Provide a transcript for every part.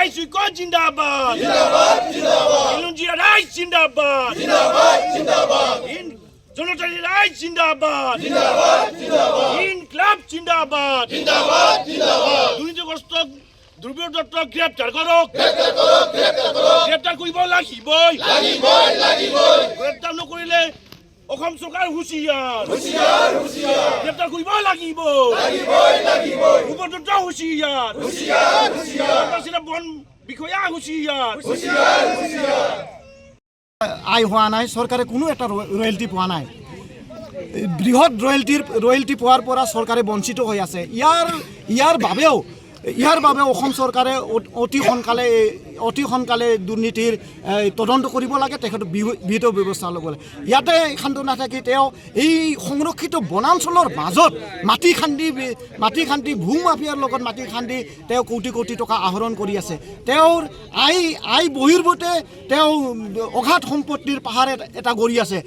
Rice উইকো জিন্দাবাদ জিন্দাবাদ জিন্দাবাদ ইলুঞ্জিয়া রাইস জিন্দাবাদ জিন্দাবাদ জিন্দাবাদ জনতারি রাইস জিন্দাবাদ জিন্দাবাদ জিন্দাবাদ ইনকলাব জিন্দাবাদ জিন্দাবাদ জিন্দাবাদ দুর্নীতিগ্রস্ত দ্রব্য দত্ত গ্রেপ্তার করো গ্রেপ্তার করিব লাগিবই গ্রেপ্তার নকৰিলে অসম চৰকাৰ হুঁচিয়াৰ গ্ৰেপ্তাৰ কৰিব লাগিব উপযুক্ত হুঁচিয়াৰ বন বিষয়া হুঁচিয়াৰ আয় হোৱা নাই চৰকাৰে কোনো এটা ৰয়েলটি পোৱা নাই বৃহৎ ৰয়েলটি পোৱাৰ পৰা চৰকাৰে বঞ্চিত হৈ আছে ইয়াৰ বাবেও অসম চৰকাৰে অতি সোনকালে দুৰ্নীতিৰ তদন্ত কৰিব লাগে তেখেত বিহিত ব্যৱস্থা ল'ব লাগে ইয়াতে ক্ষান্ত নাথাকি তেওঁ এই সংৰক্ষিত বনাঞ্চলৰ মাজত মাটি খান্দি ভূ মাফিয়াৰ লগত মাটি খান্দি তেওঁ কোটি টকা আহৰণ কৰি আছে তেওঁৰ আই বহিৰ্ভূতে তেওঁ অগাধ সম্পত্তিৰ পাহাৰ এটা গঢ়ি আছে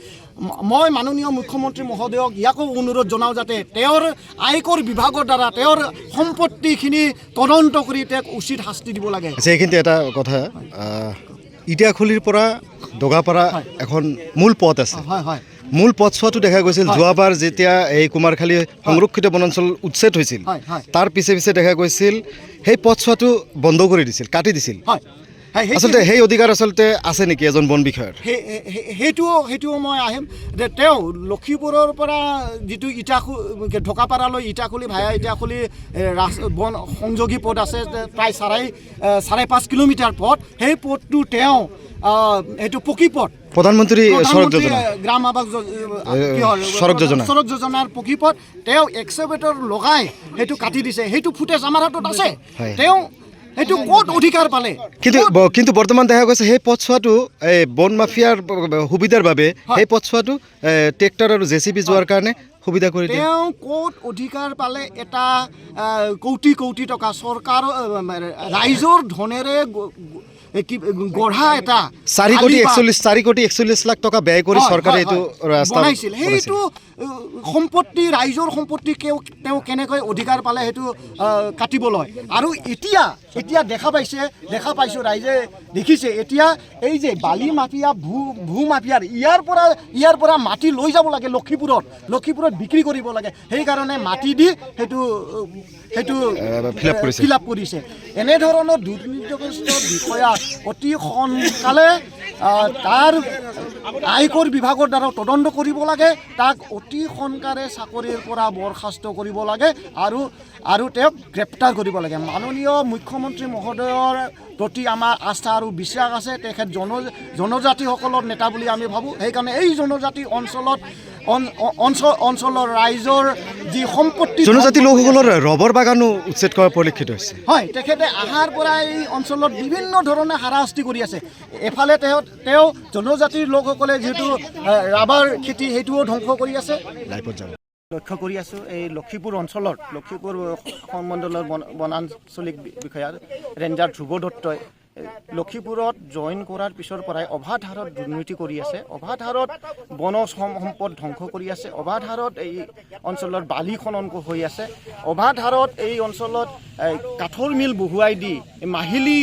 মই মাননীয় মুখ্যমন্ত্ৰী মহোদয়ক ইয়াকো অনুৰোধ জনাওঁ যাতে তেওঁৰ আয়কৰ বিভাগৰ দ্বাৰা তেওঁৰ সম্পত্তিখিনি তদন্ত কৰি তেওঁক উচিত শাস্তি দিব লাগে এইখিনিতে এটা কথা ইটাখুলিৰ পৰা দগাপাৰা এখন মূল পথ আছে মূল পথছোৱাটো দেখা গৈছিল যোৱাবাৰ যেতিয়া এই কুমাৰখালী সংৰক্ষিত বনাঞ্চল উচ্ছেদ হৈছিল তাৰ পিছে দেখা গৈছিল সেই পথছোৱাটো বন্ধ কৰি দিছিল কাটি দিছিল আচলতে সেই অধিকাৰ আচলতে আছে নেকি এজন বন বিষয়াৰ সেইটো মই আহিম যে তেওঁ লক্ষীপুৰৰ পৰা যিটো ঢকাপাৰালৈ ইটাখুলি ভায়া ইটাখুলি বন সংযোগী পথ আছে প্ৰায় 5.5 কিলোমিটাৰ পথ সেই পথটো তেওঁ এইটো পকী পথ প্ৰধানমন্ত্ৰী গ্ৰাম আৱাস সড়ক যোজনাৰ পকী পথ তেওঁ এক্সকেভেটৰ লগাই সেইটো কাটি দিছে সেইটো ফুটেজ আমাৰ হাতত আছে তেওঁ সেইটো ক'ত অধিকাৰ পালে কিন্তু বৰ্তমান দেখা গৈছে সেই পথছোৱাটো এই বন মাফিয়াৰ সুবিধাৰ বাবে সেই পথছোৱাটো ট্ৰেক্টৰ আৰু জেচিবি যোৱাৰ কাৰণে সুবিধা কৰি দিয়ে তেওঁ ক'ত অধিকাৰ পালে এটা কোটি টকা চৰকাৰ ৰাইজৰ ধনেৰে গঢ়া এটা 4 কোটি 41 লাখ টকা ব্যয় কৰি চৰকাৰে এইটো ৰাস্তা বনাইছিল সেইটো সম্পত্তি ৰাইজৰ সম্পত্তি তেওঁ কেনেকৈ অধিকাৰ পালে সেইটো কাটিবলৈ আৰু এতিয়া দেখা পাইছোঁ ৰাইজে দেখিছে এতিয়া এই যে বালি মাফিয়া ভূ মাফিয়াৰ ইয়াৰ পৰা মাটি লৈ যাব লাগে লক্ষীপুৰত বিক্ৰী কৰিব লাগে সেইকাৰণে মাটি দি সেইটো ফিল আপ কৰিছে এনেধৰণৰ দুৰ্নীতিগ্ৰস্ত বিষয়া অতি সোনকালে তাৰ আয়কৰ বিভাগৰ দ্বাৰা তদন্ত কৰিব লাগে তাক অতি সোনকালে চাকৰিৰ পৰা বৰখাস্ত কৰিব লাগে আৰু তেওঁক গ্ৰেপ্তাৰ কৰিব লাগে মাননীয় মুখ্যমন্ত্ৰী মহোদয়ৰ প্ৰতি আমাৰ আস্থা আৰু বিশ্বাস আছে তেখেত জনজাতিসকলৰ নেতা বুলি আমি ভাবোঁ সেইকাৰণে এই জনজাতি অঞ্চলৰ ৰাইজৰ যি সম্পত্তি জনজাতি লোকসকলৰ ৰবৰ বাগানো উচ্ছেদ কৰা পৰিলক্ষিত হৈছে হয় তেখেতে আহাৰ পৰা এই অঞ্চলত বিভিন্ন ধৰণে হাৰাশাস্তি কৰি আছে এফালে তেওঁ জনজাতিৰ লোকসকলে যিহেতু ৰাবাৰ খেতি সেইটোও ধ্বংস কৰি আছে লক্ষ্য কৰি আছোঁ এই লক্ষীপুৰ মণ্ডলৰ বনাঞ্চলিক বিষয়া ৰেঞ্জাৰ ধ্ৰুৱ দত্তই লক্ষীপুৰত জইন কৰাৰ পিছৰ পৰাই অবাধ হাৰত দুৰ্নীতি কৰি আছে অবাধ হাৰত বন সম্পদ ধ্বংস কৰি আছে অবাধ হাৰত এই অঞ্চলত বালি খনন হৈ আছে অবাধ হাৰত এই অঞ্চলত কাঠৰ মিল বহুৱাই দি মাহিলী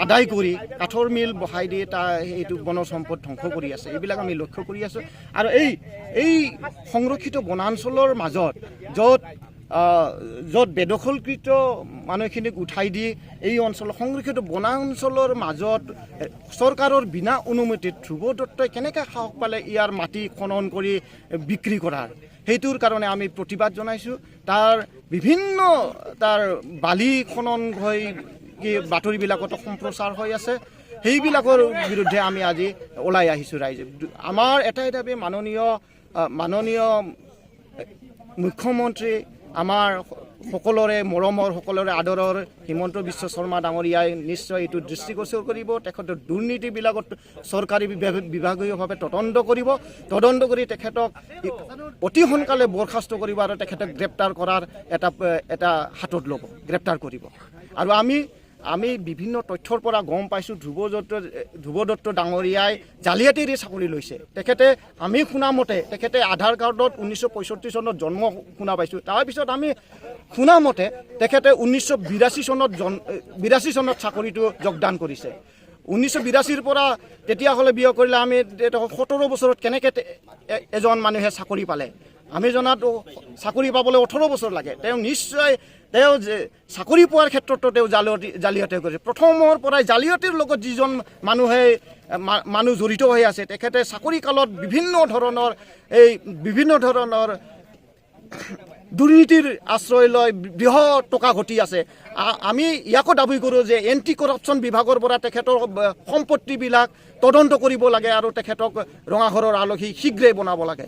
আদায় কৰি কাঠৰ মিল বহাই দি এইটো বন সম্পদ ধ্বংস কৰি আছে এইবিলাক আমি লক্ষ্য কৰি আছোঁ আৰু এই সংৰক্ষিত বনাঞ্চলৰ মাজত য'ত বেদখলকৃত মানুহখিনিক উঠাই দি এই অঞ্চল সংৰক্ষিত বনাঞ্চলৰ মাজত চৰকাৰৰ বিনা অনুমতিত ধ্ৰুৱ দত্তই কেনেকৈ সাহস পালে ইয়াৰ মাটি খনন কৰি বিক্ৰী কৰাৰ সেইটোৰ কাৰণে আমি প্ৰতিবাদ জনাইছোঁ তাৰ বিভিন্ন বালি খনন হৈ বাতৰিবিলাকত সম্প্ৰচাৰ হৈ আছে সেইবিলাকৰ বিৰুদ্ধে আমি আজি ওলাই আহিছোঁ ৰাইজে আমাৰ এটাই দাবী মাননীয় মুখ্যমন্ত্ৰী আমাৰ সকলোৰে মৰমৰ সকলোৰে আদৰৰ হিমন্ত বিশ্ব শৰ্মা ডাঙৰীয়াই নিশ্চয় এইটো দৃষ্টিগোচৰ কৰিব তেখেতৰ দুৰ্নীতিবিলাকত চৰকাৰী বিভাগীয়ভাৱে তদন্ত কৰি তেখেতক অতি সোনকালে বৰখাস্ত কৰিব আৰু তেখেতক গ্ৰেপ্তাৰ কৰাৰ এটা হাতত ল'ব গ্ৰেপ্তাৰ কৰিব আৰু আমি বিভিন্ন তথ্যৰ পৰা গম পাইছোঁ ধ্ৰুৱ দত্ত ডাঙৰীয়াই জালিয়াতিৰে চাকৰি লৈছে। তেখেতে আমি শুনা মতে তেখেতে আধাৰ কাৰ্ডত 1965 চনত জন্ম শুনা পাইছোঁ। তাৰপিছত আমি শুনা মতে তেখেতে 1982 চনত চাকৰিটো যোগদান কৰিছে। 1982ৰ পৰা তেতিয়াহ'লে বিয়া কৰিলে আমি 17 বছৰত কেনেকৈ এজন মানুহে চাকৰি পালে? আমি জনাতো চাকৰি পাবলৈ 18 বছৰ লাগে। তেওঁ নিশ্চয় তেওঁ চাকৰি পোৱাৰ ক্ষেত্ৰতো তেওঁ জালিয়াতি কৰিছে। প্ৰথমৰ পৰাই জালিয়াতিৰ লগত যিজন মানুহ জড়িত হৈ আছে তেখেতে চাকৰি কালত বিভিন্ন ধৰণৰ দুৰ্নীতিৰ আশ্ৰয় লৈ বৃহৎ টকা ঘটি আছে। আমি ইয়াকো দাবী কৰোঁ যে এণ্টি কৰাপশ্যন বিভাগৰ পৰা তেখেতৰ সম্পত্তিবিলাক তদন্ত কৰিব লাগে আৰু তেখেতক ৰঙাঘৰৰ আলহী শীঘ্ৰেই বনাব লাগে।